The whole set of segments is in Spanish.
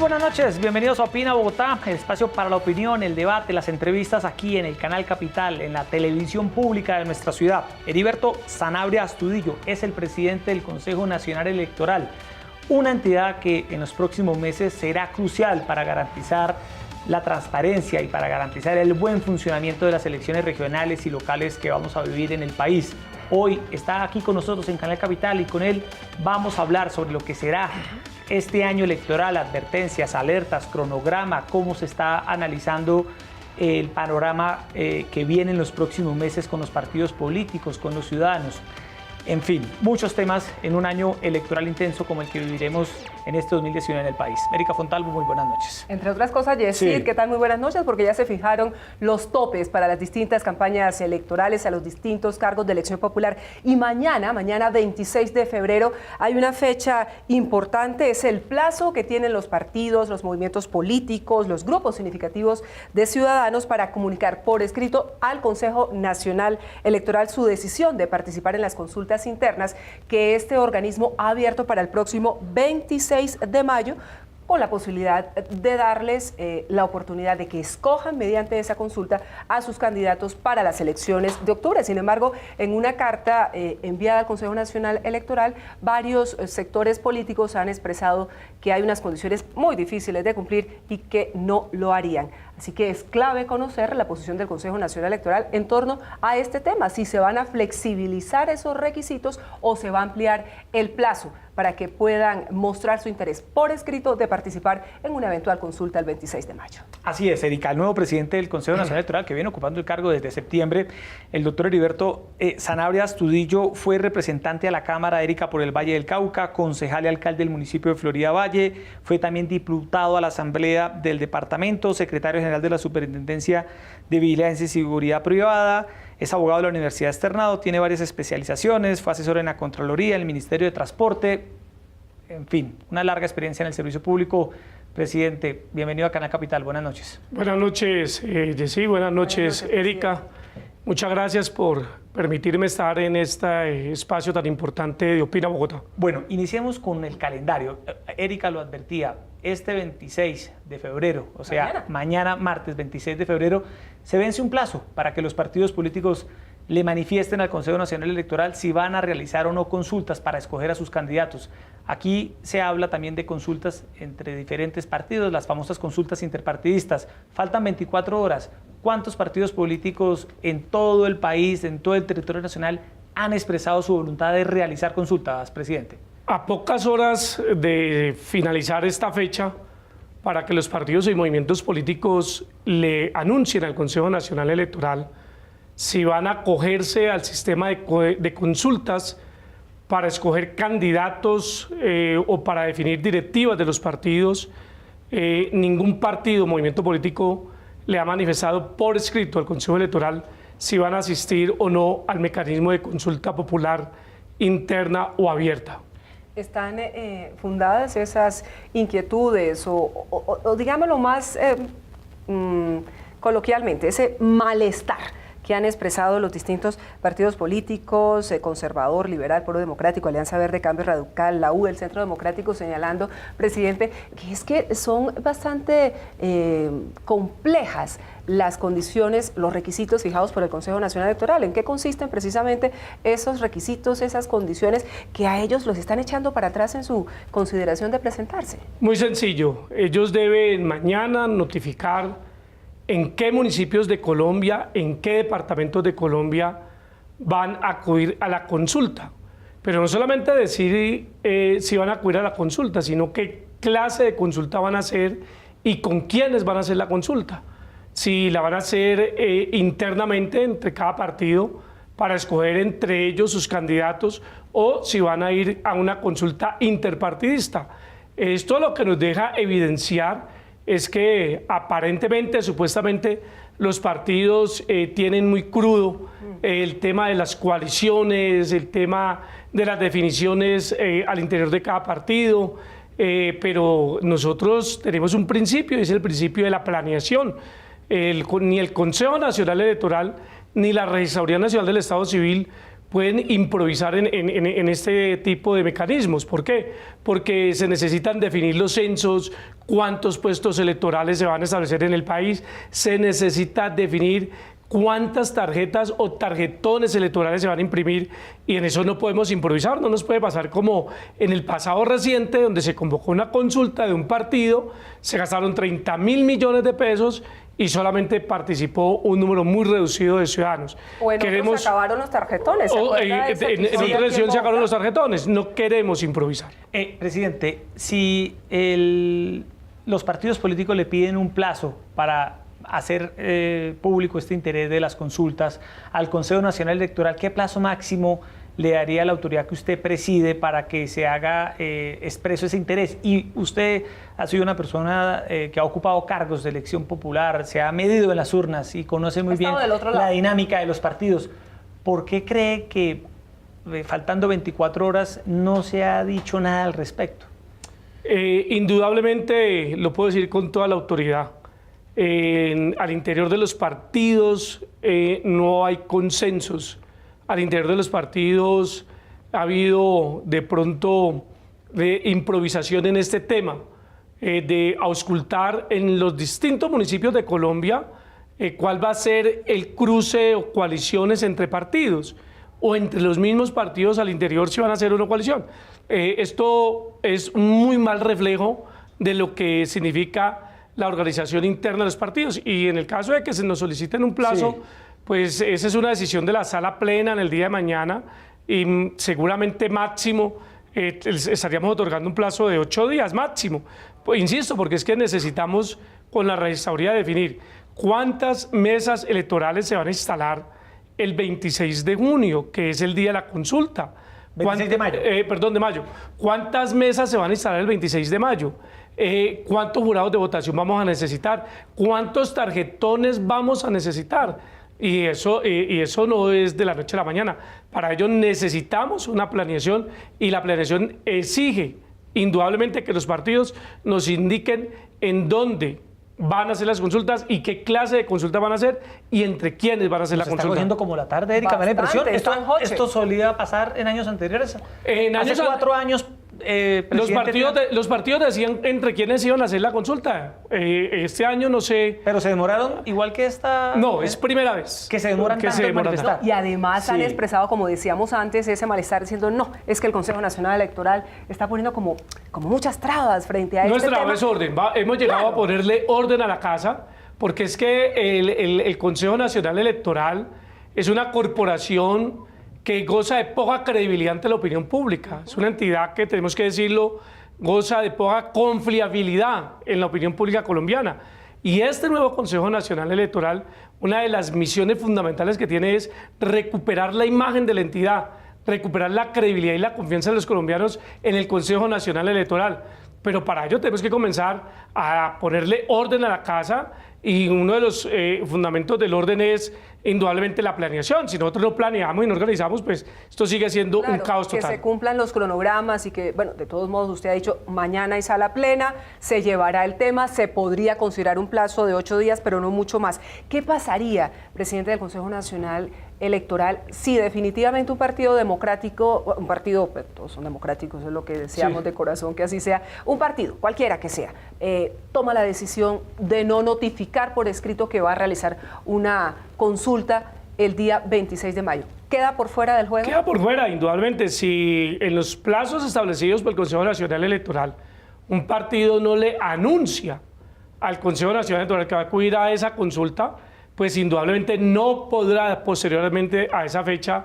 buenas noches, bienvenidos a Opina Bogotá, el espacio para la opinión, el debate, las entrevistas aquí en el Canal Capital, en la televisión pública de nuestra ciudad. Heriberto Sanabria Astudillo es el presidente del Consejo Nacional Electoral, una entidad que en los próximos meses será crucial para garantizar la transparencia y para garantizar el buen funcionamiento de las elecciones regionales y locales que vamos a vivir en el país. Hoy está aquí con nosotros en Canal Capital y con él vamos a hablar sobre lo que será este año electoral, advertencias, alertas, cronograma, cómo se está analizando el panorama que viene en los próximos meses con los partidos políticos, con los ciudadanos. En fin, muchos temas en un año electoral intenso como el que viviremos en este 2019 en el país. Erika Fontalvo, muy buenas noches. Entre otras cosas, Yesid, sí. ¿Qué tal? Muy buenas noches, porque ya se fijaron los topes para las distintas campañas electorales a los distintos cargos de elección popular. Y mañana 26 de febrero, hay una fecha importante, es el plazo que tienen los partidos, los movimientos políticos, los grupos significativos de ciudadanos para comunicar por escrito al Consejo Nacional Electoral su decisión de participar en las consultas internas que este organismo ha abierto para el próximo 26 de mayo, con la posibilidad de darles la oportunidad de que escojan mediante esa consulta a sus candidatos para las elecciones de octubre. Sin embargo, en una carta enviada al Consejo Nacional Electoral, varios sectores políticos han expresado que hay unas condiciones muy difíciles de cumplir y que no lo harían. Así que es clave conocer la posición del Consejo Nacional Electoral en torno a este tema, si se van a flexibilizar esos requisitos o se va a ampliar el plazo para que puedan mostrar su interés por escrito de participar en una eventual consulta el 26 de mayo. Así es, Erika, el nuevo presidente del Consejo Nacional Electoral, que viene ocupando el cargo desde septiembre, el doctor Heriberto Sanabria Astudillo, fue representante a la Cámara, Erika, por el Valle del Cauca, concejal y alcalde del municipio de Florida Valle, fue también diputado a la Asamblea del Departamento, secretario general de la Superintendencia de Vigilancia y Seguridad Privada, es abogado de la Universidad Externado, tiene varias especializaciones, fue asesor en la Contraloría, en el Ministerio de Transporte, en fin, una larga experiencia en el servicio público. Presidente, bienvenido a Canal Capital, buenas noches. Buenas noches, Jessy, buenas noches, Erika. Muchas gracias por permitirme estar en este espacio tan importante de Opina Bogotá. Bueno, iniciemos con el calendario. Erika lo advertía, este 26 de febrero, o sea, mañana martes 26 de febrero, se vence un plazo para que los partidos políticos le manifiesten al Consejo Nacional Electoral si van a realizar o no consultas para escoger a sus candidatos. Aquí se habla también de consultas entre diferentes partidos, las famosas consultas interpartidistas. Faltan 24 horas. ¿Cuántos partidos políticos en todo el país, en todo el territorio nacional, han expresado su voluntad de realizar consultas, presidente? A pocas horas de finalizar esta fecha, para que los partidos y movimientos políticos le anuncien al Consejo Nacional Electoral si van a acogerse al sistema de consultas para escoger candidatos o para definir directivas de los partidos, ningún partido o movimiento político le ha manifestado por escrito al Consejo Electoral si van a asistir o no al mecanismo de consulta popular interna o abierta. ¿Están fundadas esas inquietudes o digámoslo más coloquialmente, ese malestar que han expresado los distintos partidos políticos, conservador, liberal, Polo Democrático, Alianza Verde, Cambio Radical, la U, el Centro Democrático, señalando, presidente, que es que son bastante complejas las condiciones, los requisitos fijados por el Consejo Nacional Electoral? ¿En qué consisten precisamente esos requisitos, esas condiciones que a ellos los están echando para atrás en su consideración de presentarse? Muy sencillo, ellos deben mañana notificar en qué municipios de Colombia, en qué departamentos de Colombia van a acudir a la consulta. Pero no solamente decir si van a acudir a la consulta, sino qué clase de consulta van a hacer y con quiénes van a hacer la consulta. Si la van a hacer internamente entre cada partido para escoger entre ellos sus candidatos o si van a ir a una consulta interpartidista. Esto lo que nos deja evidenciar es que aparentemente, supuestamente, los partidos tienen muy crudo el tema de las coaliciones, el tema de las definiciones al interior de cada partido, pero nosotros tenemos un principio, y es el principio de la planeación. Ni el Consejo Nacional Electoral ni la Registraduría Nacional del Estado Civil pueden improvisar en este tipo de mecanismos. ¿Por qué? Porque se necesitan definir los censos, cuántos puestos electorales se van a establecer en el país, se necesita definir cuántas tarjetas o tarjetones electorales se van a imprimir, y en eso no podemos improvisar. No nos puede pasar como en el pasado reciente, donde se convocó una consulta de un partido, se gastaron 30.000 millones de pesos y solamente participó un número muy reducido de ciudadanos. O en otros se acabaron los tarjetones. En otra elección se acabaron los tarjetones. No queremos improvisar. Presidente, si los partidos políticos le piden un plazo para hacer público este interés de las consultas al Consejo Nacional Electoral, ¿qué plazo máximo le daría a la autoridad que usted preside para que se haga expreso ese interés? Y usted ha sido una persona que ha ocupado cargos de elección popular, se ha medido en las urnas y conoce muy bien la dinámica de los partidos. ¿Por qué cree que faltando 24 horas no se ha dicho nada al respecto? Indudablemente, lo puedo decir con toda la autoridad, al interior de los partidos no hay consensos. Al interior de los partidos ha habido de pronto improvisación en este tema, de auscultar en los distintos municipios de Colombia cuál va a ser el cruce o coaliciones entre partidos, o entre los mismos partidos al interior si van a hacer una coalición. Esto es muy mal reflejo de lo que significa la organización interna de los partidos, y en el caso de que se nos soliciten un plazo, pues esa es una decisión de la sala plena en el día de mañana, y seguramente máximo estaríamos otorgando un plazo de 8 días máximo. Pues, insisto, porque es que necesitamos con la registraduría definir cuántas mesas electorales se van a instalar el 26 de junio, que es el día de la consulta. 26 de mayo. De mayo. ¿Cuántas mesas se van a instalar el 26 de mayo? ¿Cuántos jurados de votación vamos a necesitar? ¿Cuántos tarjetones vamos a necesitar? Y eso no es de la noche a la mañana. Para ello necesitamos una planeación, y la planeación exige indudablemente que los partidos nos indiquen en dónde van a hacer las consultas y qué clase de consultas van a hacer y entre quiénes van a hacer la consulta. Está cogiendo como la tarde, Erika, me da la impresión. Esto solía pasar en años anteriores. Hace 4 años, los partidos decían entre quiénes iban a hacer la consulta. Este año no sé. Pero se demoraron igual que esta. No, es primera vez. Que se demoran tanto en manifestar. Y además han expresado, como decíamos antes, ese malestar diciendo, no, es que el Consejo Nacional Electoral está poniendo como muchas trabas frente a este tema. No es traba, es orden. Hemos llegado a ponerle orden a la casa, porque es que el Consejo Nacional Electoral es una corporación que goza de poca credibilidad ante la opinión pública. Es una entidad que, tenemos que decirlo, goza de poca confiabilidad en la opinión pública colombiana. Y este nuevo Consejo Nacional Electoral, una de las misiones fundamentales que tiene es recuperar la imagen de la entidad, recuperar la credibilidad y la confianza de los colombianos en el Consejo Nacional Electoral. Pero para ello tenemos que comenzar a ponerle orden a la casa, y uno de los fundamentos del orden es indudablemente la planeación. Si nosotros no planeamos y no organizamos, pues esto sigue siendo un caos total. Que se cumplan los cronogramas y que, bueno, de todos modos usted ha dicho, mañana hay sala plena, se llevará el tema, se podría considerar un plazo de 8 días, pero no mucho más. ¿Qué pasaría, presidente del Consejo Nacional Electoral, si definitivamente un partido democrático, un partido, pues, todos son democráticos, es lo que deseamos de corazón que así sea, un partido, cualquiera que sea, toma la decisión de no notificar por escrito que va a realizar una consulta el día 26 de mayo? ¿Queda por fuera del juego? Queda por fuera, indudablemente. Si en los plazos establecidos por el Consejo Nacional Electoral un partido no le anuncia al Consejo Nacional Electoral que va a acudir a esa consulta, pues indudablemente no podrá posteriormente a esa fecha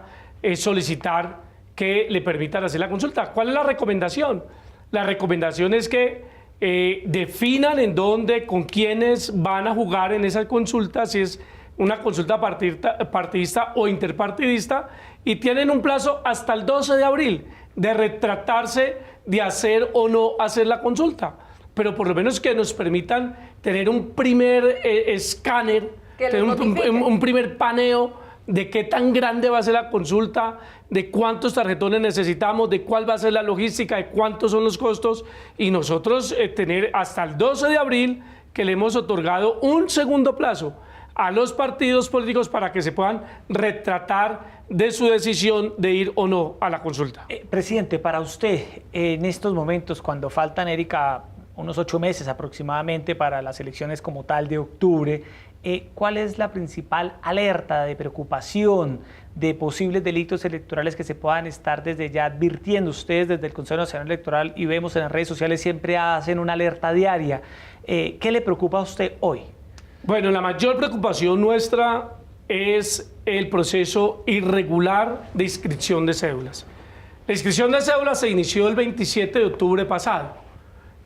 solicitar que le permitan hacer la consulta. ¿Cuál es la recomendación? La recomendación es que definan en dónde, con quiénes van a jugar en esa consulta, si es una consulta partidista o interpartidista, y tienen un plazo hasta el 12 de abril de retratarse de hacer o no hacer la consulta, pero por lo menos que nos permitan tener un primer escáner, tener un primer paneo de qué tan grande va a ser la consulta, de cuántos tarjetones necesitamos, de cuál va a ser la logística, de cuántos son los costos, y nosotros tener hasta el 12 de abril, que le hemos otorgado un segundo plazo a los partidos políticos para que se puedan retratar de su decisión de ir o no a la consulta. Presidente, para usted, en estos momentos, cuando faltan, Erika, unos 8 meses aproximadamente para las elecciones como tal de octubre, ¿cuál es la principal alerta de preocupación de posibles delitos electorales que se puedan estar desde ya advirtiendo ustedes desde el Consejo Nacional Electoral? Y vemos en las redes sociales siempre hacen una alerta diaria. ¿Qué le preocupa a usted hoy? Bueno, la mayor preocupación nuestra es el proceso irregular de inscripción de cédulas. La inscripción de cédulas se inició el 27 de octubre pasado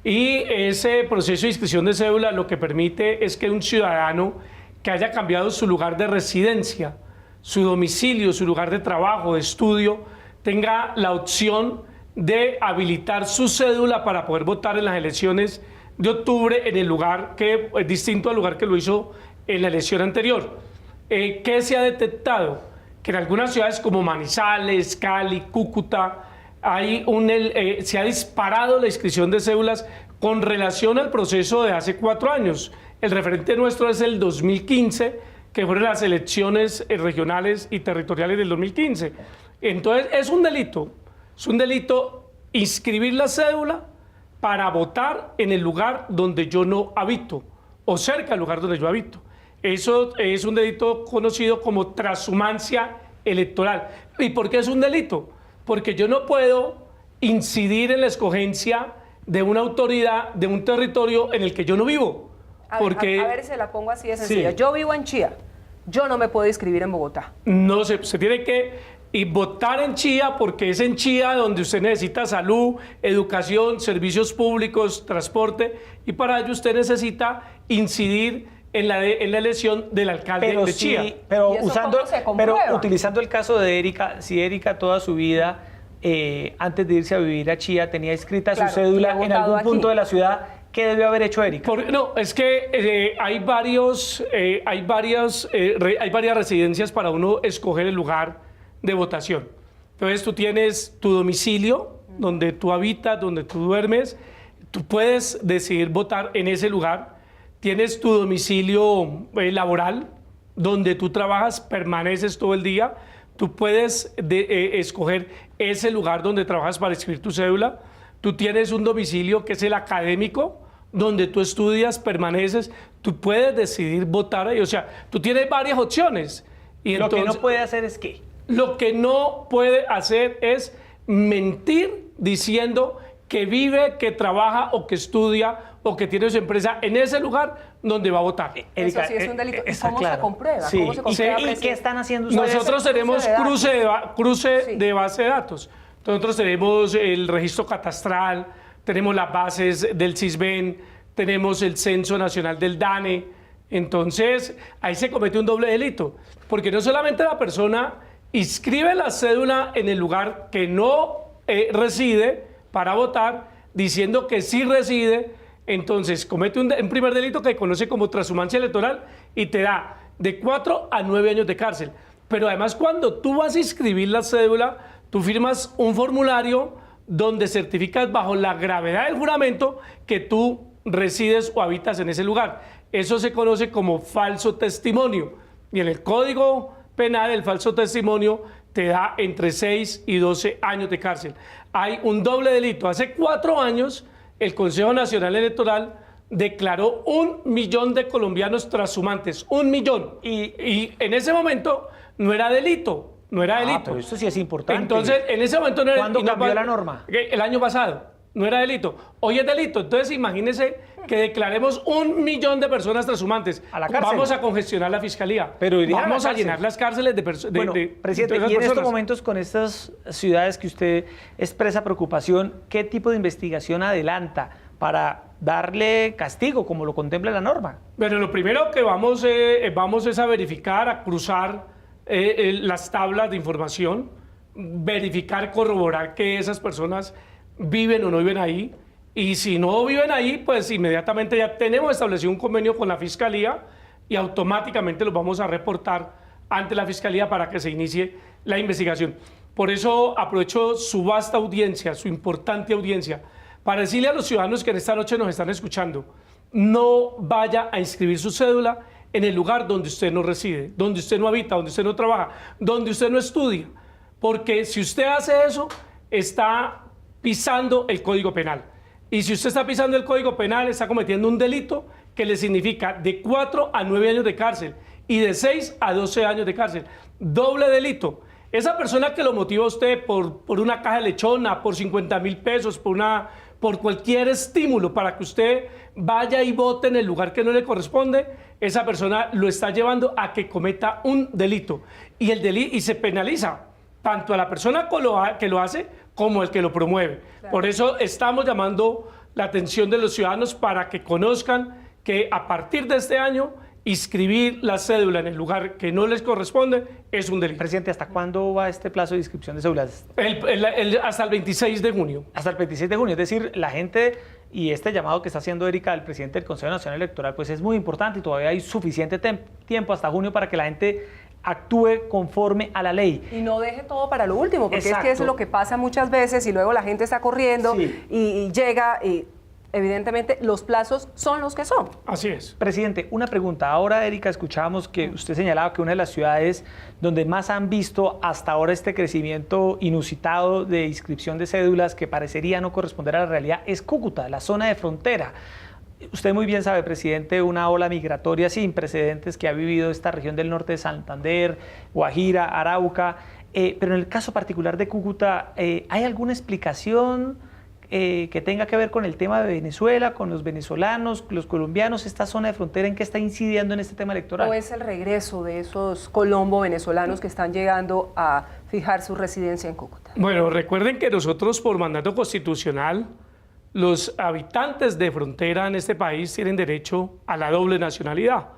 y ese proceso de inscripción de cédula lo que permite es que un ciudadano que haya cambiado su lugar de residencia, su domicilio, su lugar de trabajo, de estudio, tenga la opción de habilitar su cédula para poder votar en las elecciones de octubre en el lugar que es distinto al lugar que lo hizo en la elección anterior. ¿Qué se ha detectado? Que en algunas ciudades como Manizales, Cali, Cúcuta, se ha disparado la inscripción de cédulas con relación al proceso de hace 4 años. El referente nuestro es el 2015, que fueron las elecciones regionales y territoriales del 2015. Entonces es un delito inscribir la cédula para votar en el lugar donde yo no habito o cerca del lugar donde yo habito. Eso es un delito conocido como transhumancia electoral. ¿Y por qué es un delito? Porque yo no puedo incidir en la escogencia de una autoridad de un territorio en el que yo no vivo. A ver, se la pongo así de sencilla. Sí. Yo vivo en Chía, yo no me puedo inscribir en Bogotá. No, se tiene que votar en Chía porque es en Chía donde usted necesita salud, educación, servicios públicos, transporte, y para ello usted necesita incidir en la elección del alcalde de Chía. Pero, pero utilizando el caso de Erika, si Erika toda su vida, antes de irse a vivir a Chía, tenía inscrita su cédula en algún punto de la ciudad, ¿qué debió haber hecho Erika? No, es que hay varias residencias para uno escoger el lugar de votación. Entonces tú tienes tu domicilio, donde tú habitas, donde tú duermes, tú puedes decidir votar en ese lugar. Tienes tu domicilio laboral, donde tú trabajas, permaneces todo el día. Tú puedes escoger ese lugar donde trabajas para inscribir tu cédula. Tú tienes un domicilio que es el académico, donde tú estudias, permaneces. Tú puedes decidir votar ahí. O sea, tú tienes varias opciones. Y Lo entonces, que no puede hacer es ¿qué? Lo que no puede hacer es mentir diciendo que vive, que trabaja o que estudia o que tiene su empresa en ese lugar donde va a votar. Erika, eso sí es un delito. ¿Y cómo se comprueba? Sí. ¿Cómo se comprueba? ¿Y qué están haciendo ustedes? Nosotros tenemos cruce de base de datos. Nosotros tenemos el registro catastral, tenemos las bases del CISBEN, tenemos el Censo Nacional del DANE. Entonces, ahí se comete un doble delito, porque no solamente la persona inscribe la cédula en el lugar que no reside para votar, diciendo que sí reside, entonces comete un primer delito que se conoce como transhumancia electoral y te da de 4 a 9 años de cárcel. Pero además, cuando tú vas a inscribir la cédula, tú firmas un formulario donde certificas bajo la gravedad del juramento que tú resides o habitas en ese lugar. Eso se conoce como falso testimonio. Y en el Código Penal, el falso testimonio te da entre 6 y 12 años de cárcel. Hay un doble delito. Hace 4 años, el Consejo Nacional Electoral declaró 1 millón de colombianos transhumantes. 1 millón. Y en ese momento no era delito. No era delito. Pero eso sí es importante. Entonces, en ese momento no era delito. ¿Cuándo cambió la norma? El año pasado. No era delito. Hoy es delito. Entonces, imagínense que declaremos 1 millón de personas transhumantes. A la cárcel. Vamos a congestionar la fiscalía. Pero vamos a llenar las cárceles de personas. Bueno, presidente, y en estos momentos con estas ciudades que usted expresa preocupación, ¿qué tipo de investigación adelanta para darle castigo, como lo contempla la norma? Bueno, lo primero que vamos es a verificar, a cruzar las tablas de información, verificar, corroborar que esas personas viven o no viven ahí, y si no viven ahí, pues inmediatamente ya tenemos establecido un convenio con la Fiscalía y automáticamente los vamos a reportar ante la Fiscalía para que se inicie la investigación. Por eso aprovecho su vasta audiencia, su importante audiencia, para decirle a los ciudadanos que en esta noche nos están escuchando, no vaya a inscribir su cédula en el lugar donde usted no reside, donde usted no habita, donde usted no trabaja, donde usted no estudia. Porque si usted hace eso, está pisando el Código Penal. Y si usted está pisando el Código Penal, está cometiendo un delito que le significa de 4 a 9 años de cárcel y de 6 a 12 años de cárcel. Doble delito. Esa persona que lo motiva a usted por una caja de lechona, por 50.000 pesos, por cualquier estímulo para que usted vaya y vote en el lugar que no le corresponde, esa persona lo está llevando a que cometa un delito. Y se penaliza tanto a la persona que lo hace como el que lo promueve. Claro. Por eso estamos llamando la atención de los ciudadanos para que conozcan que a partir de este año inscribir la cédula en el lugar que no les corresponde es un delito. Presidente, ¿hasta cuándo va este plazo de inscripción de cédulas? Hasta el 26 de junio. Hasta el 26 de junio, es decir, la gente y este llamado que está haciendo Erika, el presidente del Consejo Nacional Electoral, pues es muy importante y todavía hay suficiente tiempo hasta junio para que la gente actúe conforme a la ley. Y no deje todo para lo último, porque Exacto. es que eso es lo que pasa muchas veces y luego la gente está corriendo sí. y llega y evidentemente los plazos son los que son. Así es. Presidente, una pregunta. Ahora, Erika, escuchábamos que usted señalaba que una de las ciudades donde más han visto hasta ahora este crecimiento inusitado de inscripción de cédulas que parecería no corresponder a la realidad es Cúcuta, la zona de frontera. Usted muy bien sabe, presidente, una ola migratoria sin precedentes que ha vivido esta región del norte de Santander, Guajira, Arauca, pero en el caso particular de Cúcuta, ¿hay alguna explicación que tenga que ver con el tema de Venezuela, con los venezolanos, los colombianos, esta zona de frontera en que está incidiendo en este tema electoral? ¿O es el regreso de esos colombo-venezolanos que están llegando a fijar su residencia en Cúcuta? Bueno, recuerden que nosotros por mandato constitucional, los habitantes de frontera en este país tienen derecho a la doble nacionalidad.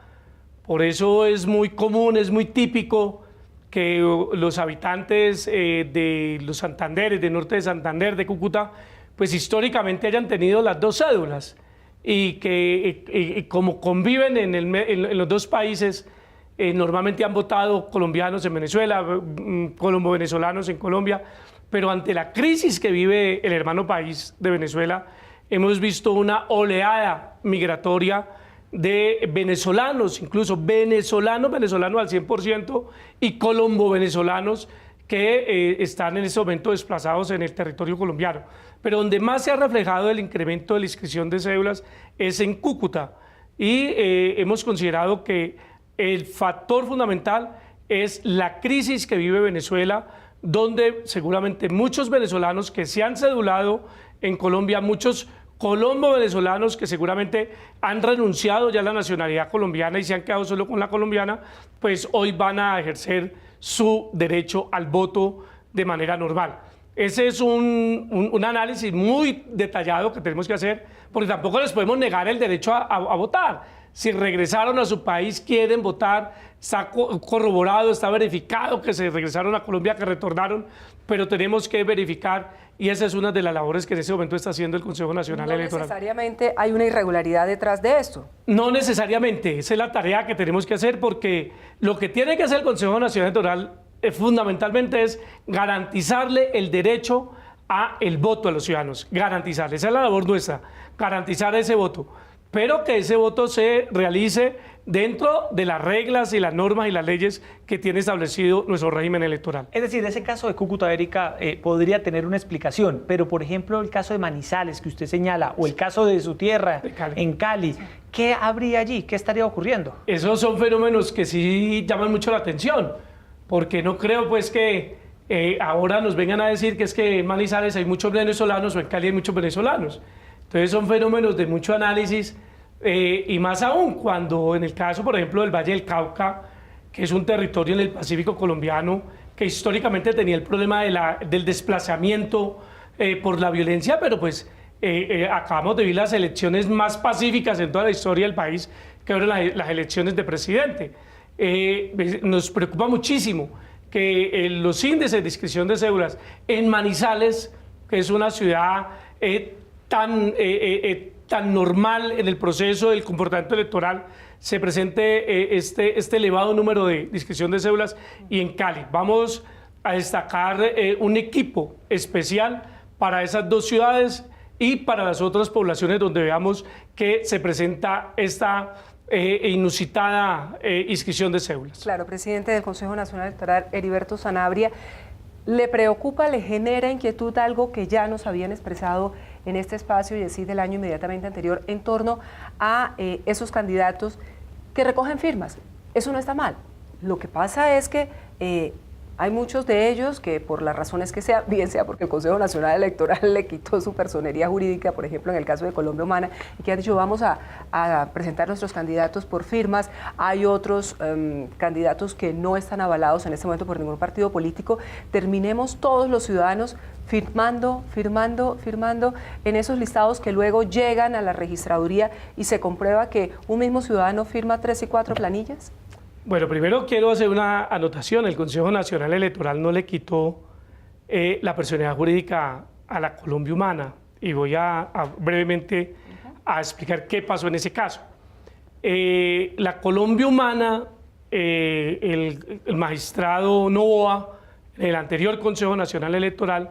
Por eso es muy común, es muy típico que los habitantes de los Santanderes, del norte de Santander, de Cúcuta, pues históricamente hayan tenido las dos cédulas y que como conviven en los dos países, normalmente han votado colombianos en Venezuela, colombo-venezolanos en Colombia, pero ante la crisis que vive el hermano país de Venezuela, hemos visto una oleada migratoria de venezolanos, incluso venezolanos al 100% y colombo-venezolanos que están en este momento desplazados en el territorio colombiano. Pero donde más se ha reflejado el incremento de la inscripción de cédulas es en Cúcuta y hemos considerado que el factor fundamental es la crisis que vive Venezuela, donde seguramente muchos venezolanos que se han cedulado en Colombia, muchos colombo-venezolanos que seguramente han renunciado ya a la nacionalidad colombiana y se han quedado solo con la colombiana, pues hoy van a ejercer su derecho al voto de manera normal. Ese es un análisis muy detallado que tenemos que hacer, porque tampoco les podemos negar el derecho a votar. Si regresaron a su país, quieren votar, está corroborado, está verificado que se regresaron a Colombia, que retornaron, pero tenemos que verificar y esa es una de las labores que en ese momento está haciendo el Consejo Nacional Electoral. No necesariamente hay una irregularidad detrás de esto. No necesariamente, esa es la tarea que tenemos que hacer porque lo que tiene que hacer el Consejo Nacional Electoral fundamentalmente es garantizarle el derecho a el voto a los ciudadanos, garantizarle, esa es la labor nuestra, garantizar ese voto, pero que ese voto se realice dentro de las reglas y las normas y las leyes que tiene establecido nuestro régimen electoral. Es decir, ese caso de Cúcuta, Erika, podría tener una explicación, pero por ejemplo el caso de Manizales que usted señala, o el caso de su tierra, en Cali, ¿qué habría allí? ¿Qué estaría ocurriendo? Esos son fenómenos que sí llaman mucho la atención, porque no creo pues que ahora nos vengan a decir que es que en Manizales hay muchos venezolanos o en Cali hay muchos venezolanos. Entonces son fenómenos de mucho análisis y más aún cuando en el caso, por ejemplo, del Valle del Cauca, que es un territorio en el Pacífico colombiano que históricamente tenía el problema del desplazamiento por la violencia, pero pues acabamos de vivir las elecciones más pacíficas en toda la historia del país, que fueron las elecciones de presidente. Nos preocupa muchísimo que los índices de inscripción de cédulas en Manizales, que es una ciudad tan normal en el proceso del comportamiento electoral, se presente este elevado número de inscripción de cédulas y en Cali. Vamos a destacar un equipo especial para esas dos ciudades y para las otras poblaciones donde veamos que se presenta esta e inusitada inscripción de cédulas. Claro, presidente del Consejo Nacional Electoral, Heriberto Sanabria, ¿le preocupa, le genera inquietud algo que ya nos habían expresado en este espacio y así del año inmediatamente anterior en torno a esos candidatos que recogen firmas? Eso no está mal. Lo que pasa es que hay muchos de ellos que por las razones que sea, bien sea porque el Consejo Nacional Electoral le quitó su personería jurídica, por ejemplo en el caso de Colombia Humana, y que han dicho vamos a presentar nuestros candidatos por firmas. Hay otros candidatos que no están avalados en este momento por ningún partido político. Terminemos todos los ciudadanos firmando en esos listados que luego llegan a la registraduría y se comprueba que un mismo ciudadano firma 3 y 4 planillas. Bueno, primero quiero hacer una anotación. El Consejo Nacional Electoral no le quitó la personalidad jurídica a la Colombia Humana y voy a brevemente a explicar qué pasó en ese caso. La Colombia Humana, el magistrado Novoa, en el anterior Consejo Nacional Electoral,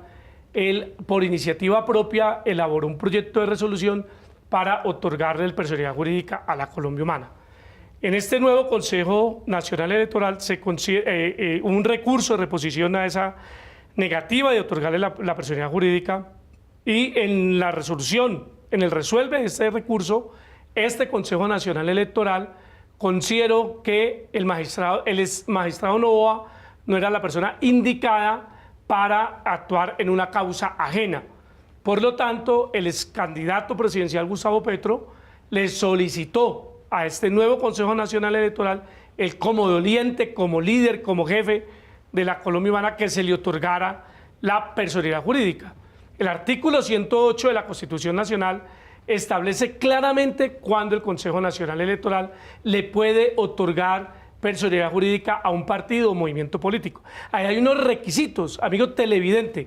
él por iniciativa propia elaboró un proyecto de resolución para otorgarle la personalidad jurídica a la Colombia Humana. En este nuevo Consejo Nacional Electoral se un recurso de reposición a esa negativa de otorgarle la personalidad jurídica y en la resolución, en el resuelve de este recurso, este Consejo Nacional Electoral consideró que el ex magistrado Novoa no era la persona indicada para actuar en una causa ajena. Por lo tanto, el ex candidato presidencial Gustavo Petro le solicitó a este nuevo Consejo Nacional Electoral, él como doliente, como líder, como jefe de la Colombia Humana, que se le otorgara la personalidad jurídica. El artículo 108 de la Constitución Nacional establece claramente cuándo el Consejo Nacional Electoral le puede otorgar personalidad jurídica a un partido o movimiento político. Ahí hay unos requisitos, amigo televidente.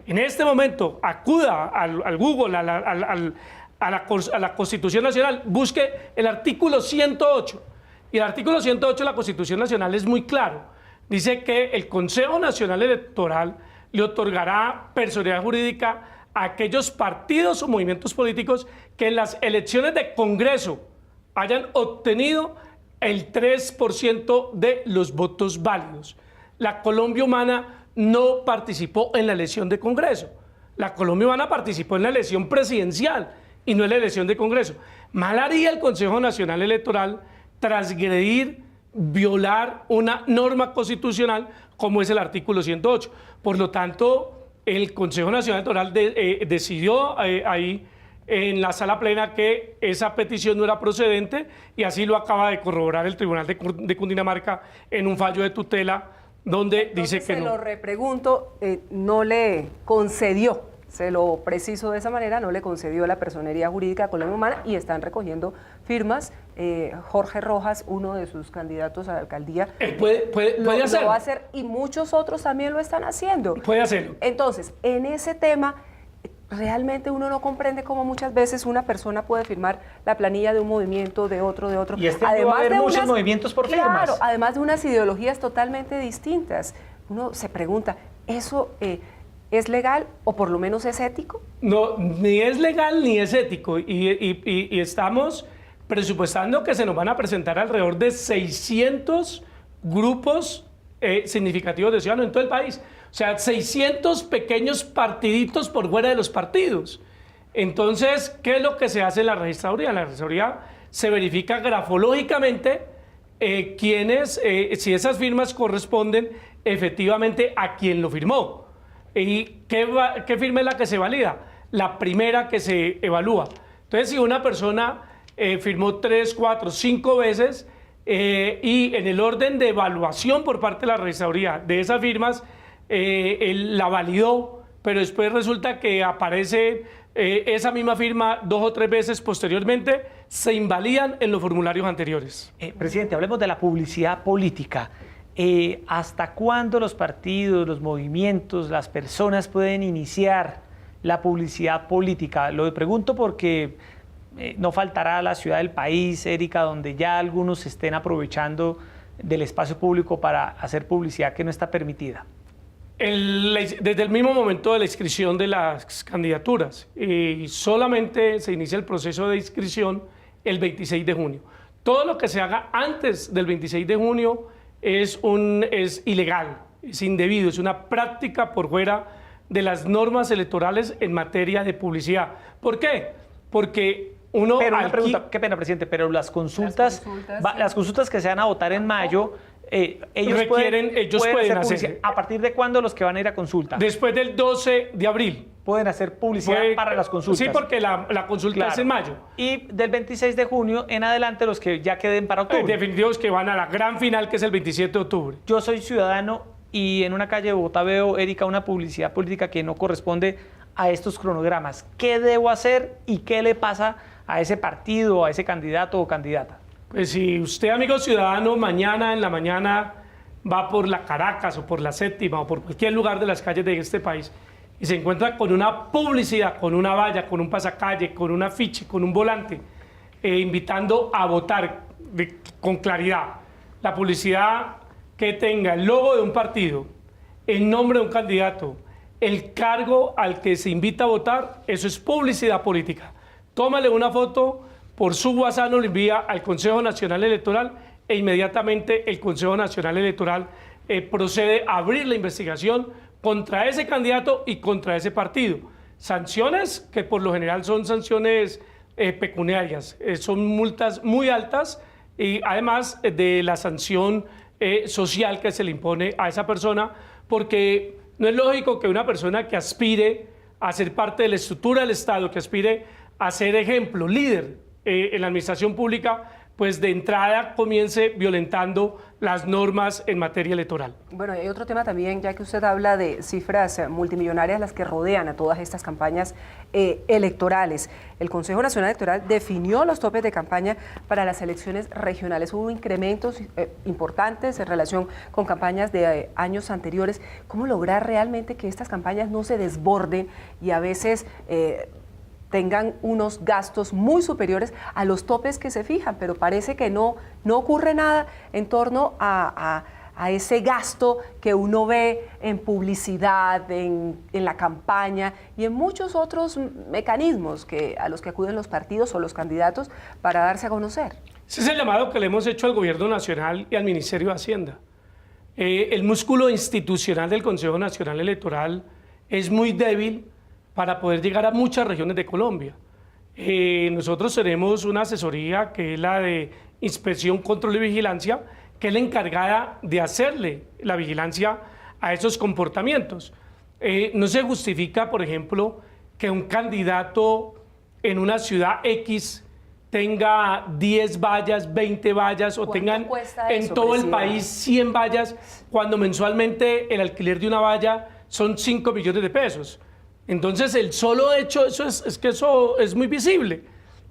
En este momento, acuda al Google, a la Constitución Nacional, busque el artículo 108. Y el artículo 108 de la Constitución Nacional es muy claro. Dice que el Consejo Nacional Electoral le otorgará personalidad jurídica a aquellos partidos o movimientos políticos que en las elecciones de Congreso hayan obtenido el 3% de los votos válidos. La Colombia Humana no participó en la elección de Congreso. La Colombia Humana participó en la elección presidencial y no en la elección de Congreso. Mal haría el Consejo Nacional Electoral transgredir, violar una norma constitucional como es el artículo 108. Por lo tanto, el Consejo Nacional Electoral decidió ahí en la sala plena que esa petición no era procedente y así lo acaba de corroborar el Tribunal de Cundinamarca en un fallo de tutela donde Entonces, dice que no. Se lo repregunto, no le concedió. Se lo preciso de esa manera, no le concedió la personería jurídica a Colombia Humana y están recogiendo firmas. Jorge Rojas, uno de sus candidatos a la alcaldía, puede hacerlo. Lo va a hacer y muchos otros también lo están haciendo. Puede hacerlo. Entonces, en ese tema, realmente uno no comprende cómo muchas veces una persona puede firmar la planilla de un movimiento, de otro. Y va a haber muchos movimientos por firmas. Claro, además de unas ideologías totalmente distintas. Uno se pregunta, ¿eso es legal o por lo menos es ético? No, ni es legal ni es ético y estamos presupuestando que se nos van a presentar alrededor de 600 grupos significativos de ciudadanos en todo el país. O sea, 600 pequeños partiditos por fuera de los partidos. Entonces, ¿qué es lo que se hace en la registraduría? En la registraduría se verifica grafológicamente si esas firmas corresponden efectivamente a quien lo firmó. ¿Y qué firma es la que se valida? La primera que se evalúa. Entonces, si una persona firmó 3, 4, 5 veces y en el orden de evaluación por parte de la registraduría de esas firmas, él la validó, pero después resulta que aparece esa misma firma 2 o 3 veces posteriormente, se invalidan en los formularios anteriores. Presidente, hablemos de la publicidad política. ¿Hasta cuándo los partidos, los movimientos, las personas pueden iniciar la publicidad política? Lo pregunto porque no faltará la ciudad del país, Erika, donde ya algunos estén aprovechando del espacio público para hacer publicidad que no está permitida. Desde el mismo momento de la inscripción de las candidaturas, solamente se inicia el proceso de inscripción el 26 de junio. Todo lo que se haga antes del 26 de junio es ilegal, es indebido, es una práctica por fuera de las normas electorales en materia de publicidad. ¿Por qué? Porque uno... Pero una pregunta, qué pena, presidente, pero las consultas que se van a votar en mayo, ellos pueden hacer. ¿A partir de cuándo los que van a ir a consulta? Después del 12 de abril. Pueden hacer publicidad para las consultas. Sí, porque la consulta es en mayo. Y del 26 de junio en adelante los que ya queden para octubre. Definitivos que van a la gran final, que es el 27 de octubre. Yo soy ciudadano y en una calle de Bogotá veo, Erika, una publicidad política que no corresponde a estos cronogramas. ¿Qué debo hacer y qué le pasa a ese partido, a ese candidato o candidata? Pues si usted, amigo ciudadano, mañana en la mañana va por la Caracas o por la Séptima o por cualquier lugar de las calles de este país y se encuentra con una publicidad, con una valla, con un pasacalle, con un afiche, con un volante, invitando a votar con claridad, la publicidad que tenga el logo de un partido, el nombre de un candidato, el cargo al que se invita a votar, eso es publicidad política. Tómale una foto, por su WhatsApp lo envía al Consejo Nacional Electoral e inmediatamente el Consejo Nacional Electoral procede a abrir la investigación contra ese candidato y contra ese partido. Sanciones que por lo general son sanciones pecuniarias, son multas muy altas y además de la sanción social que se le impone a esa persona, porque no es lógico que una persona que aspire a ser parte de la estructura del Estado, que aspire a ser ejemplo, líder en la administración pública, pues de entrada comience violentando las normas en materia electoral. Bueno, hay otro tema también, ya que usted habla de cifras multimillonarias las que rodean a todas estas campañas electorales. El Consejo Nacional Electoral definió los topes de campaña para las elecciones regionales. Hubo incrementos importantes en relación con campañas de años anteriores. ¿Cómo lograr realmente que estas campañas no se desborden y a veces tengan unos gastos muy superiores a los topes que se fijan, pero parece que no ocurre nada en torno a ese gasto que uno ve en publicidad, en la campaña y en muchos otros mecanismos a los que acuden los partidos o los candidatos para darse a conocer? Ese es el llamado que le hemos hecho al Gobierno Nacional y al Ministerio de Hacienda. El músculo institucional del Consejo Nacional Electoral es muy débil para poder llegar a muchas regiones de Colombia. Nosotros tenemos una asesoría que es la de Inspección, Control y Vigilancia, que es la encargada de hacerle la vigilancia a esos comportamientos. No se justifica, por ejemplo, que un candidato en una ciudad X tenga 10 vallas, 20 vallas o tengan en todo el país 100 vallas, cuando mensualmente el alquiler de una valla son 5 millones de pesos. Entonces, el solo hecho, es que eso es muy visible.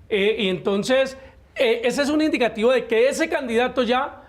Y entonces, ese es un indicativo de que ese candidato ya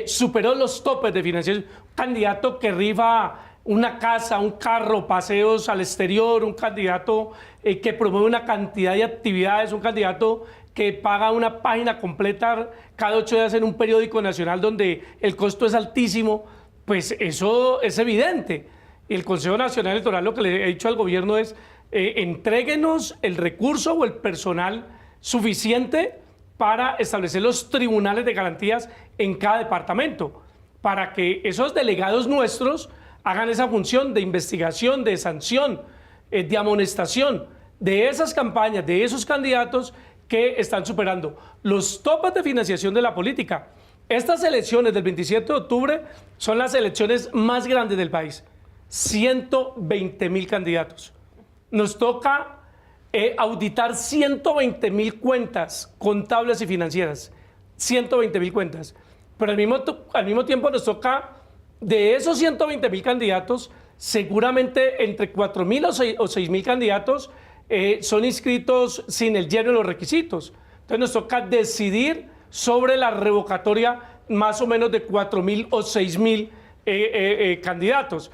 superó los topes de financiación. Un candidato que rifa una casa, un carro, paseos al exterior, un candidato que promueve una cantidad de actividades, un candidato que paga una página completa cada 8 días en un periódico nacional donde el costo es altísimo, pues eso es evidente. Y el Consejo Nacional Electoral lo que le he dicho al gobierno es entréguenos el recurso o el personal suficiente para establecer los tribunales de garantías en cada departamento, para que esos delegados nuestros hagan esa función de investigación, de sanción, de amonestación de esas campañas, de esos candidatos que están superando los topes de financiación de la política. Estas elecciones del 27 de octubre son las elecciones más grandes del país. 120.000 candidatos. Nos toca auditar 120.000 cuentas contables y financieras. 120.000 cuentas. Pero al mismo tiempo nos toca, de esos 120.000 candidatos, seguramente entre 4.000 o 6.000 candidatos son inscritos sin el lleno de los requisitos. Entonces nos toca decidir sobre la revocatoria más o menos de 4.000 o 6.000 candidatos.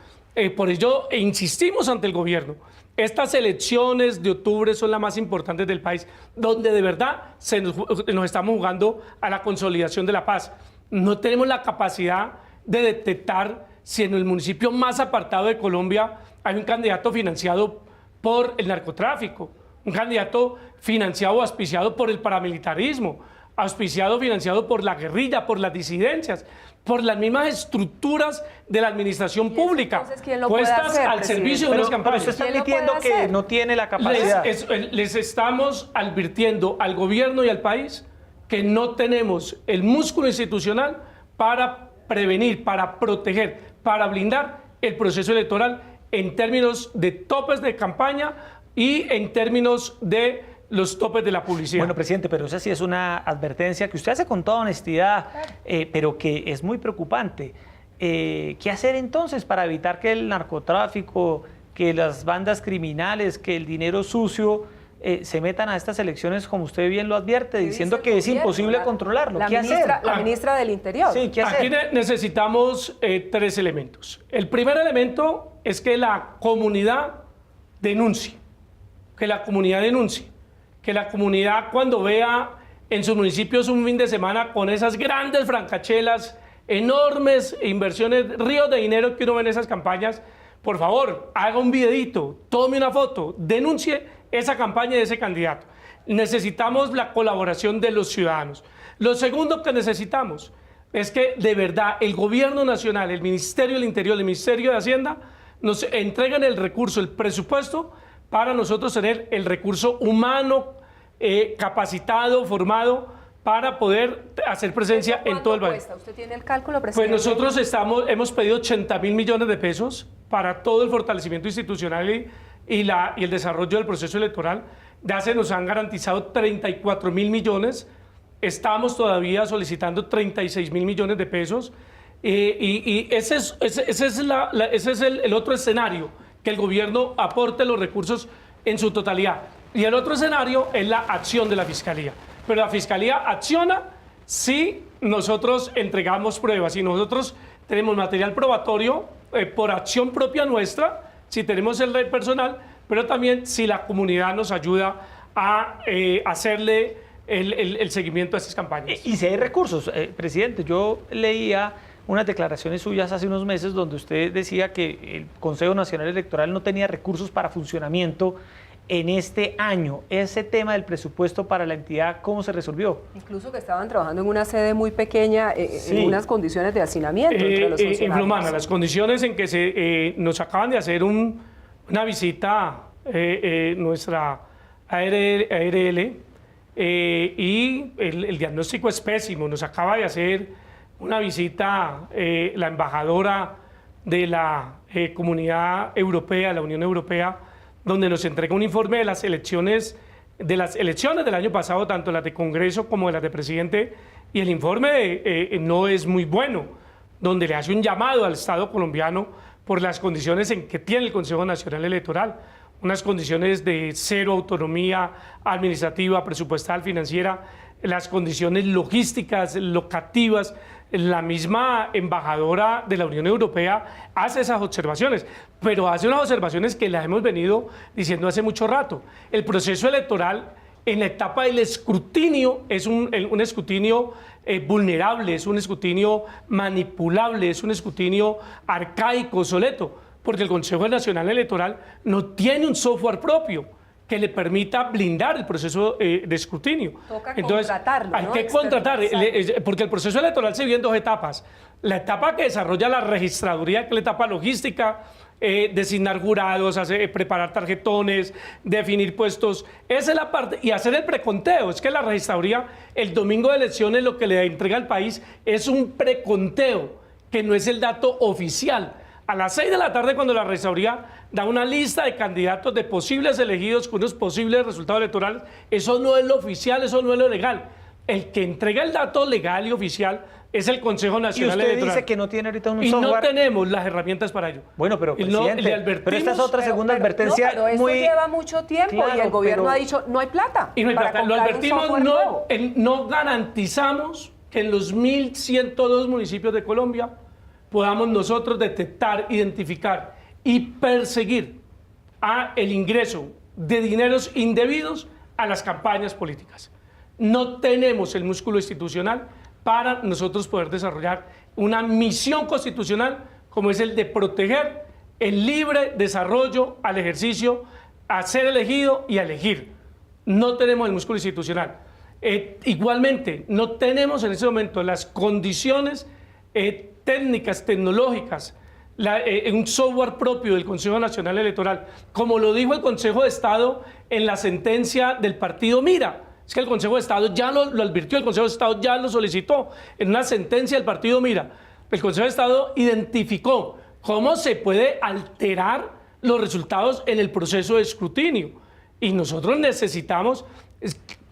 Por ello insistimos ante el gobierno. Estas elecciones de octubre son las más importantes del país, donde de verdad nos estamos jugando a la consolidación de la paz. No tenemos la capacidad de detectar si en el municipio más apartado de Colombia hay un candidato financiado por el narcotráfico, un candidato financiado o auspiciado por el paramilitarismo. auspiciado, financiado por la guerrilla, por las disidencias, por las mismas estructuras de la administración pública, entonces, ¿quién lo puede puestas hacer, al presidente? servicio de unas Pero campañas. usted está ¿Quién lo admitiendo puede que hacer? no tiene la capacidad. Les estamos advirtiendo al gobierno y al país que no tenemos el músculo institucional para prevenir, para proteger, para blindar el proceso electoral en términos de topes de campaña y en términos de los topes de la publicidad. Bueno, presidente, pero esa sí es una advertencia que usted hace con toda honestidad, pero que es muy preocupante. ¿Qué hacer entonces para evitar que el narcotráfico, que las bandas criminales, que el dinero sucio se metan a estas elecciones, como usted bien lo advierte, diciendo que es imposible controlarlo? ¿Qué hacer? La ministra del Interior. Sí, ¿qué hacer? Aquí necesitamos 3 elementos. El primer elemento es que la comunidad denuncie, que la comunidad denuncie, que la comunidad cuando vea en sus municipios un fin de semana con esas grandes francachelas, enormes inversiones, ríos de dinero que uno ve en esas campañas, por favor, haga un videito, tome una foto, denuncie esa campaña de ese candidato. Necesitamos la colaboración de los ciudadanos. Lo segundo que necesitamos es que de verdad el gobierno nacional, el Ministerio del Interior, el Ministerio de Hacienda, nos entreguen el recurso, el presupuesto, para nosotros tener el recurso humano, capacitado, formado, para poder hacer presencia en todo el país. ¿Usted tiene el cálculo, Pues presidente? nosotros hemos pedido 80.000 millones de pesos para todo el fortalecimiento institucional y el desarrollo del proceso electoral. Ya se nos han garantizado 34.000 millones, estamos todavía solicitando 36.000 millones de pesos y ese es el otro escenario, que el gobierno aporte los recursos en su totalidad. Y el otro escenario es la acción de la Fiscalía. Pero la Fiscalía acciona si nosotros entregamos pruebas, si nosotros tenemos material probatorio por acción propia nuestra, si tenemos el red personal, pero también si la comunidad nos ayuda a hacerle el seguimiento a esas campañas. Y si hay recursos, presidente, yo leía unas declaraciones suyas hace unos meses donde usted decía que el Consejo Nacional Electoral no tenía recursos para funcionamiento en este año. Ese tema del presupuesto para la entidad, ¿cómo se resolvió? Incluso que estaban trabajando en una sede muy pequeña, Sí. en unas condiciones de hacinamiento entre los funcionarios. Influmana, las condiciones en que nos acaban de hacer una visita nuestra ARL y el diagnóstico es pésimo. Nos acaba de hacer una visita la embajadora de la Comunidad Europea, la Unión Europea, donde nos entrega un informe de las elecciones del año pasado, tanto las de Congreso como de las de Presidente, y el informe no es muy bueno, donde le hace un llamado al Estado colombiano por las condiciones en que tiene el Consejo Nacional Electoral, unas condiciones de cero autonomía administrativa, presupuestal, financiera, las condiciones logísticas, locativas. La misma embajadora de la Unión Europea hace esas observaciones, pero hace unas observaciones que las hemos venido diciendo hace mucho rato. El proceso electoral en la etapa del escrutinio es un escrutinio vulnerable, es un escrutinio manipulable, es un escrutinio arcaico, obsoleto, porque el Consejo Nacional Electoral no tiene un software propio que le permita blindar el proceso de escrutinio. Toca Entonces, contratarlo, hay ¿no? que contratar, Externalizar. porque el proceso electoral se divide en 2 etapas. La etapa que desarrolla la registraduría, que es la etapa logística, designar jurados, preparar tarjetones, definir puestos, esa es la parte, y hacer el preconteo. Es que la registraduría, el domingo de elecciones, lo que le entrega al país es un preconteo, que no es el dato oficial. A las 6 de la tarde, cuando la registraduría da una lista de candidatos de posibles elegidos con unos posibles resultados electorales, eso no es lo oficial, eso no es lo legal. El que entrega el dato legal y oficial es el Consejo Nacional Electoral. Y usted dice que no tiene ahorita un y software. no tenemos las herramientas para ello. Bueno, pero Y no, presidente, le advertimos, pero esta es otra segunda advertencia pero esto muy... lleva mucho tiempo y Claro, el gobierno pero- ha dicho no hay plata. Y no hay para plata. Lo comprar un advertimos, software nuevo. no garantizamos que en los 1.102 municipios de Colombia podamos nosotros detectar, identificar y perseguir el ingreso de dineros indebidos a las campañas políticas. No tenemos el músculo institucional para nosotros poder desarrollar una misión constitucional como es el de proteger el libre desarrollo al ejercicio, a ser elegido y a elegir. No tenemos el músculo institucional. Igualmente, no tenemos en ese momento las condiciones técnicas, tecnológicas, un software propio del Consejo Nacional Electoral, como lo dijo el Consejo de Estado en la sentencia del partido Mira. Es que el Consejo de Estado ya lo advirtió, el Consejo de Estado ya lo solicitó en una sentencia del partido Mira. El Consejo de Estado identificó cómo se puede alterar los resultados en el proceso de escrutinio. Y nosotros necesitamos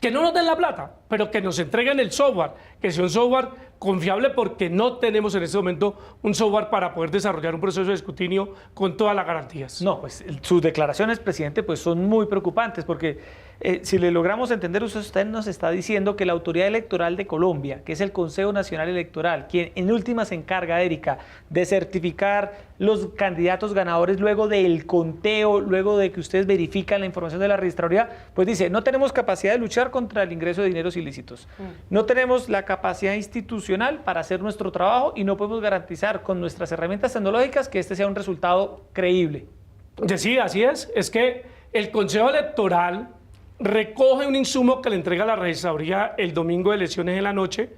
que no nos den la plata, pero que nos entreguen el software, que sea un software confiable, porque no tenemos en este momento un software para poder desarrollar un proceso de escrutinio con todas las garantías. No, pues sus declaraciones, presidente, pues son muy preocupantes, porque si le logramos entender, usted nos está diciendo que la Autoridad Electoral de Colombia, que es el Consejo Nacional Electoral, quien en última se encarga, Erika, de certificar los candidatos ganadores luego del conteo, luego de que ustedes verifican la información de la registraduría, pues dice, no tenemos capacidad de luchar contra el ingreso de dineros ilícitos, no tenemos la capacidad institucional para hacer nuestro trabajo y no podemos garantizar con nuestras herramientas tecnológicas que este sea un resultado creíble. Sí, así es que el Consejo Electoral recoge un insumo que le entrega la registraduría el domingo de elecciones en la noche,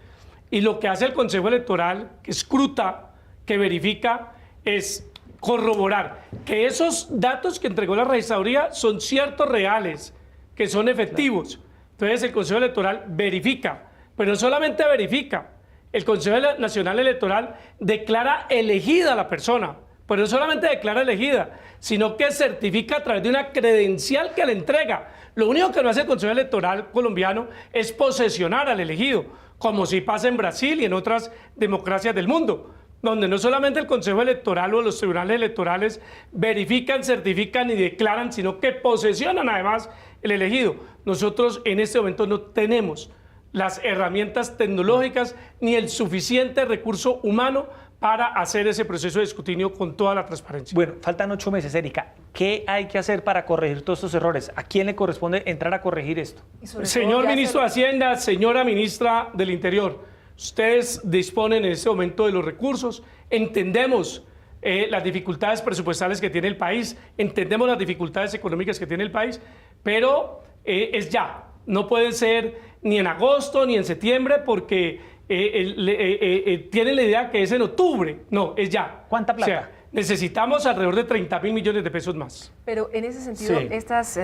y lo que hace el Consejo Electoral, que escruta, que verifica, es corroborar que esos datos que entregó la registraduría son ciertos, reales, que son efectivos. Entonces el Consejo Electoral verifica, pero no solamente verifica, el Consejo Nacional Electoral declara elegida a la persona, pero no solamente declara elegida, sino que certifica a través de una credencial que le entrega. Lo único que no hace el Consejo Electoral colombiano es posesionar al elegido, como si pasa en Brasil y en otras democracias del mundo, donde no solamente el Consejo Electoral o los tribunales electorales verifican, certifican y declaran, sino que posesionan además el elegido. Nosotros en este momento no tenemos las herramientas tecnológicas ni el suficiente recurso humano para hacer ese proceso de escrutinio con toda la transparencia. Bueno, faltan 8 meses, Erika. ¿Qué hay que hacer para corregir todos estos errores? ¿A quién le corresponde entrar a corregir esto? Señor ministro de Hacienda, señora ministra del Interior, ustedes disponen en este momento de los recursos, entendemos las dificultades presupuestales que tiene el país, entendemos las dificultades económicas que tiene el país, pero es ya, no puede ser ni en agosto ni en septiembre, porque tienen la idea que es en octubre. No, es ya. ¿Cuánta plata? O sea, necesitamos alrededor de 30.000 millones de pesos más. Pero en ese sentido, sí, estas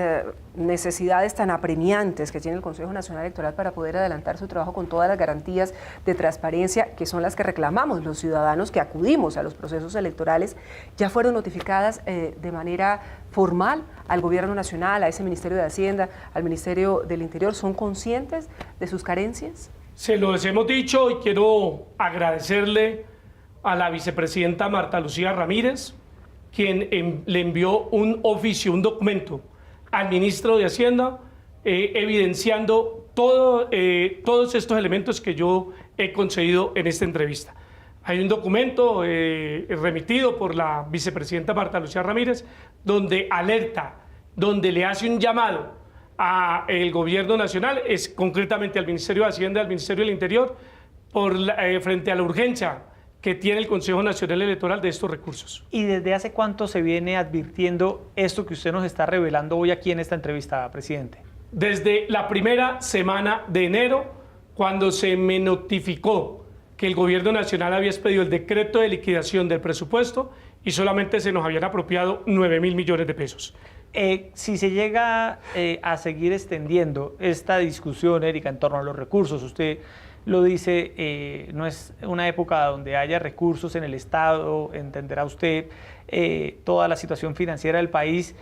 necesidades tan apremiantes que tiene el Consejo Nacional Electoral para poder adelantar su trabajo con todas las garantías de transparencia, que son las que reclamamos los ciudadanos que acudimos a los procesos electorales, ya fueron notificadas de manera formal al Gobierno Nacional, a ese Ministerio de Hacienda, al Ministerio del Interior. ¿Son conscientes de sus carencias? Se los hemos dicho y quiero agradecerle a la vicepresidenta Marta Lucía Ramírez, quien le envió un oficio, un documento al ministro de Hacienda, evidenciando todos estos elementos que yo he concedido en esta entrevista. Hay un documento remitido por la vicepresidenta Marta Lucía Ramírez, donde alerta, donde le hace un llamado al Gobierno Nacional, es concretamente al Ministerio de Hacienda, al Ministerio del Interior, frente a la urgencia que tiene el Consejo Nacional Electoral de estos recursos. ¿Y desde hace cuánto se viene advirtiendo esto que usted nos está revelando hoy aquí en esta entrevista, presidente? Desde la primera semana de enero, cuando se me notificó que el Gobierno Nacional había expedido el decreto de liquidación del presupuesto y solamente se nos habían apropiado 9.000 millones de pesos. Si se llega a seguir extendiendo esta discusión, Erika, en torno a los recursos, usted lo dice, no es una época donde haya recursos en el Estado, entenderá usted toda la situación financiera del país,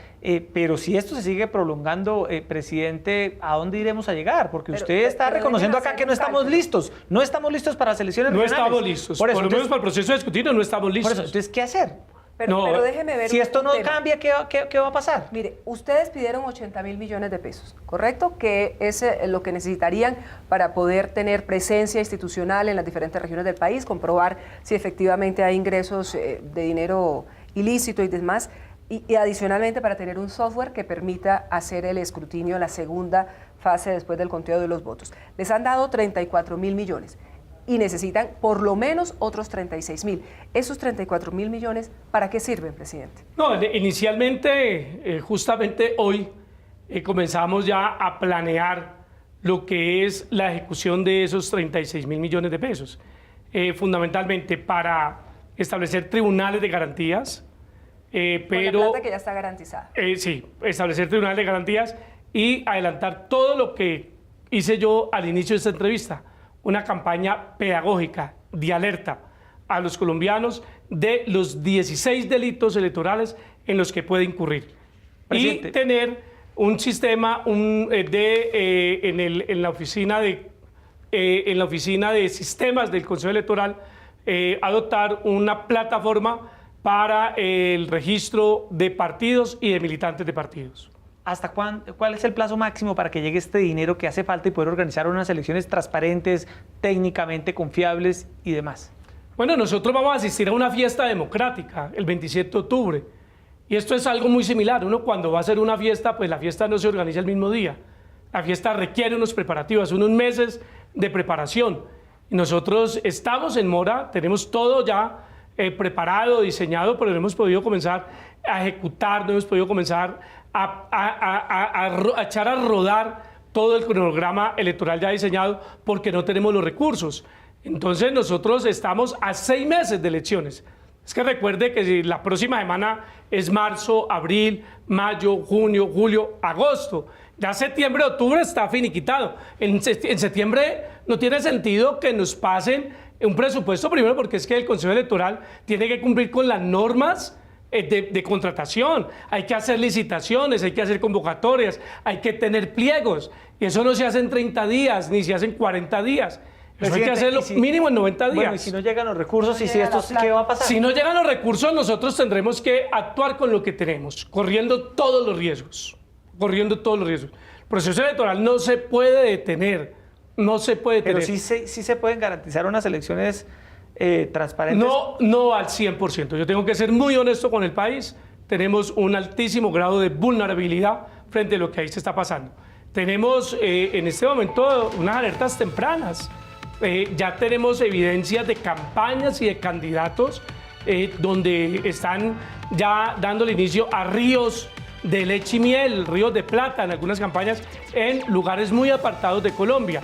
pero si esto se sigue prolongando, presidente, ¿a dónde iremos a llegar? Porque usted está reconociendo acá que no estamos listos, no estamos listos para las elecciones regionales. No estamos listos, por lo menos para el proceso de escrutinio no estamos listos. Por eso, entonces, ¿qué hacer? Pero déjeme ver. Si esto no cambia, ¿qué va a pasar? Mire, ustedes pidieron 80.000 millones de pesos, ¿correcto? Que es lo que necesitarían para poder tener presencia institucional en las diferentes regiones del país, comprobar si efectivamente hay ingresos de dinero ilícito y demás, y adicionalmente para tener un software que permita hacer el escrutinio en la segunda fase después del conteo de los votos. Les han dado 34.000 millones. Y necesitan por lo menos otros 36.000. ¿Esos 34.000 millones para qué sirven, presidente? No, inicialmente, justamente hoy, comenzamos ya a planear lo que es la ejecución de esos 36.000 millones de pesos, fundamentalmente para establecer tribunales de garantías, pero la plata que ya está garantizada. Sí, establecer tribunales de garantías y adelantar todo lo que hice yo al inicio de esta entrevista, una campaña pedagógica de alerta a los colombianos de los 16 delitos electorales en los que puede incurrir. Presidente. Y tener un sistema en la oficina de sistemas del Consejo Electoral, adoptar una plataforma para el registro de partidos y de militantes de partidos. ¿Hasta cuál es el plazo máximo para que llegue este dinero que hace falta y poder organizar unas elecciones transparentes, técnicamente confiables y demás? Bueno, nosotros vamos a asistir a una fiesta democrática el 27 de octubre. Y esto es algo muy similar. Uno cuando va a hacer una fiesta, pues la fiesta no se organiza el mismo día. La fiesta requiere unos preparativos, unos meses de preparación. Y nosotros estamos en mora, tenemos todo ya preparado, diseñado, pero no hemos podido comenzar a ejecutar, no hemos podido comenzar a echar a rodar todo el cronograma electoral ya diseñado porque no tenemos los recursos. Entonces nosotros estamos a 6 meses de elecciones. Es que recuerde que la próxima semana es marzo, abril, mayo, junio, julio, agosto. Ya septiembre, octubre está finiquitado. En septiembre no tiene sentido que nos pasen un presupuesto primero porque es que el Consejo Electoral tiene que cumplir con las normas de contratación. Hay que hacer licitaciones, hay que hacer convocatorias, hay que tener pliegos. Y eso no se hace en 30 días, ni se hace en 40 días. Eso hay que hacerlo mínimo en 90 días. Bueno, y si no llegan los recursos, ¿qué va a pasar? Si no llegan los recursos, nosotros tendremos que actuar con lo que tenemos, corriendo todos los riesgos. El proceso electoral no se puede detener, no se puede detener. Pero sí se pueden garantizar unas elecciones transparentes. No al 100%. Yo tengo que ser muy honesto con el país. Tenemos un altísimo grado de vulnerabilidad frente a lo que ahí se está pasando. Tenemos en este momento unas alertas tempranas. Ya tenemos evidencias de campañas y de candidatos donde están ya dándole inicio a ríos de leche y miel, ríos de plata en algunas campañas en lugares muy apartados de Colombia.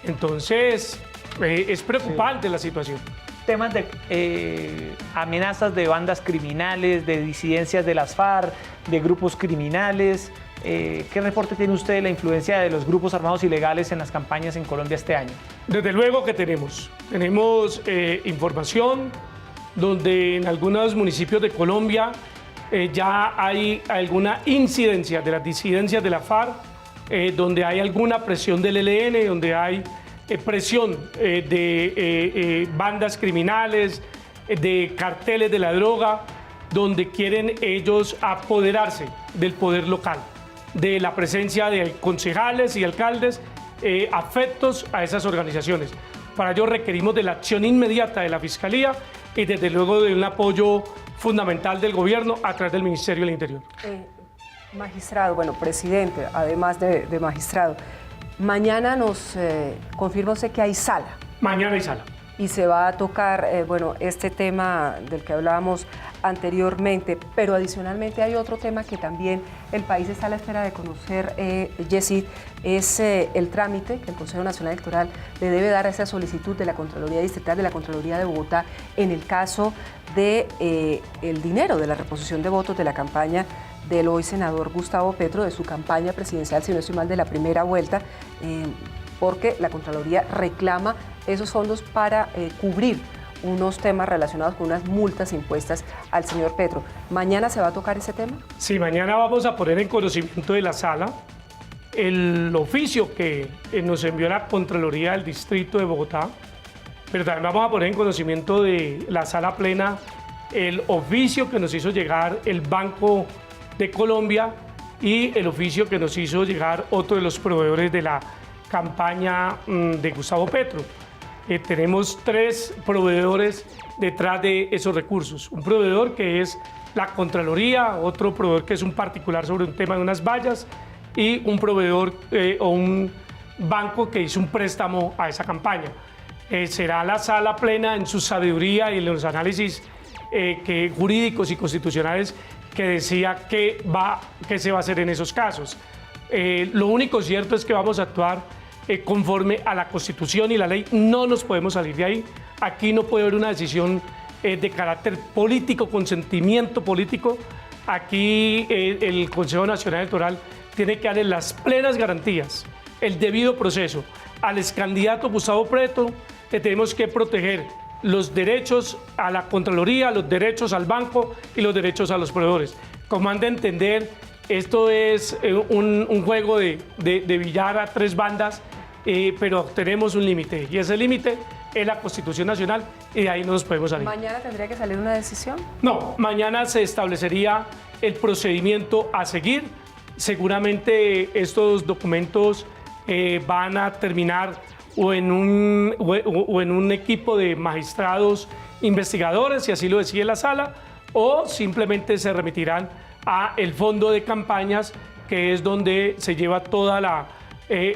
Entonces, es preocupante la situación. Temas de amenazas de bandas criminales, de disidencias de las FARC, de grupos criminales. ¿Qué reporte tiene usted de la influencia de los grupos armados ilegales en las campañas en Colombia este año? Desde luego que tenemos información donde en algunos municipios de Colombia ya hay alguna incidencia de las disidencias de la FARC, donde hay alguna presión del ELN, donde hay presión de bandas criminales, de carteles de la droga, donde quieren ellos apoderarse del poder local, de la presencia de concejales y alcaldes afectos a esas organizaciones. Para ello requerimos de la acción inmediata de la Fiscalía y desde luego de un apoyo fundamental del gobierno a través del Ministerio del Interior. Magistrado, bueno, presidente, además de magistrado, mañana nos confirma usted que hay sala. Mañana hay sala. Y se va a tocar, bueno, este tema del que hablábamos anteriormente, pero adicionalmente hay otro tema que también el país está a la espera de conocer, Yesid, es el trámite que el Consejo Nacional Electoral le debe dar a esa solicitud de la Contraloría Distrital, de la Contraloría de Bogotá, en el caso de el dinero de la reposición de votos de la campaña del hoy senador Gustavo Petro, de su campaña presidencial, si no estoy mal, de la primera vuelta, porque la Contraloría reclama esos fondos para cubrir unos temas relacionados con unas multas impuestas al señor Petro. ¿Mañana se va a tocar ese tema? Sí, mañana vamos a poner en conocimiento de la sala el oficio que nos envió la Contraloría del Distrito de Bogotá, pero también vamos a poner en conocimiento de la sala plena el oficio que nos hizo llegar el Banco de Colombia y el oficio que nos hizo llegar otro de los proveedores de la campaña de Gustavo Petro. Tenemos 3 proveedores detrás de esos recursos. Un proveedor que es la Contraloría, otro proveedor que es un particular sobre un tema de unas vallas y un proveedor o un banco que hizo un préstamo a esa campaña. Será la sala plena en su sabiduría y en los análisis jurídicos y constitucionales que decía qué se va a hacer en esos casos. Lo único cierto es que vamos a actuar conforme a la Constitución y la ley. No nos podemos salir de ahí. Aquí no puede haber una decisión de carácter político, con sentimiento político. Aquí el Consejo Nacional Electoral tiene que darle las plenas garantías, el debido proceso al excandidato Gustavo Petro. Que tenemos que proteger los derechos a la Contraloría, los derechos al banco y los derechos a los proveedores. Como han de entender, esto es un juego de billar a tres bandas, pero tenemos un límite, y ese límite es la Constitución Nacional, y de ahí no nos podemos salir. ¿Mañana tendría que salir una decisión? No, mañana se establecería el procedimiento a seguir. Seguramente estos documentos van a terminar o en un equipo de magistrados investigadores, si así lo decide la sala, o simplemente se remitirán a el fondo de campañas, que es donde se lleva toda la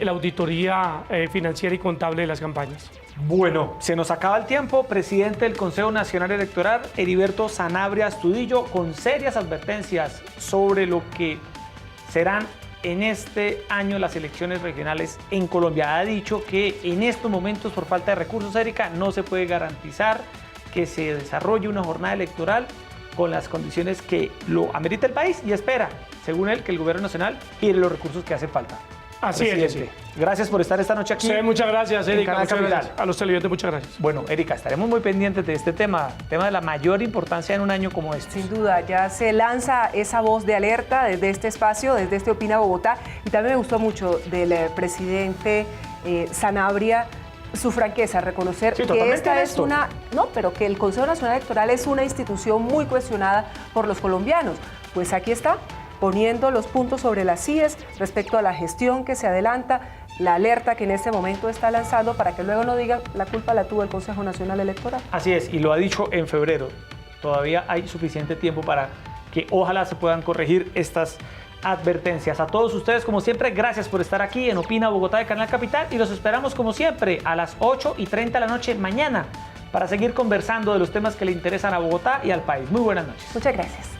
auditoría financiera y contable de las campañas. Bueno, se nos acaba el tiempo. Presidente del Consejo Nacional Electoral, Heriberto Sanabria Astudillo, con serias advertencias sobre lo que serán en este año las elecciones regionales en Colombia. Ha dicho que en estos momentos, por falta de recursos, Erika, no se puede garantizar que se desarrolle una jornada electoral con las condiciones que lo amerita el país, y espera, según él, que el gobierno nacional gire los recursos que hacen falta. Así es. Sí. Gracias por estar esta noche aquí. Sí, muchas gracias, Erika. Muchas gracias. A los televidentes, muchas gracias. Bueno, Erika, estaremos muy pendientes de este tema de la mayor importancia en un año como este. Sin duda, ya se lanza esa voz de alerta desde este espacio, desde este Opina Bogotá, y también me gustó mucho del presidente Sanabria su franqueza, reconocer sí, que esta es una... No, pero que el Consejo Nacional Electoral es una institución muy cuestionada por los colombianos. Pues aquí está, poniendo los puntos sobre las IES respecto a la gestión que se adelanta, la alerta que en este momento está lanzando para que luego no digan la culpa la tuvo el Consejo Nacional Electoral. Así es, y lo ha dicho en febrero. Todavía hay suficiente tiempo para que ojalá se puedan corregir estas advertencias. A todos ustedes, como siempre, gracias por estar aquí en Opina Bogotá de Canal Capital, y los esperamos como siempre a las 8:30 de la noche mañana para seguir conversando de los temas que le interesan a Bogotá y al país. Muy buenas noches. Muchas gracias.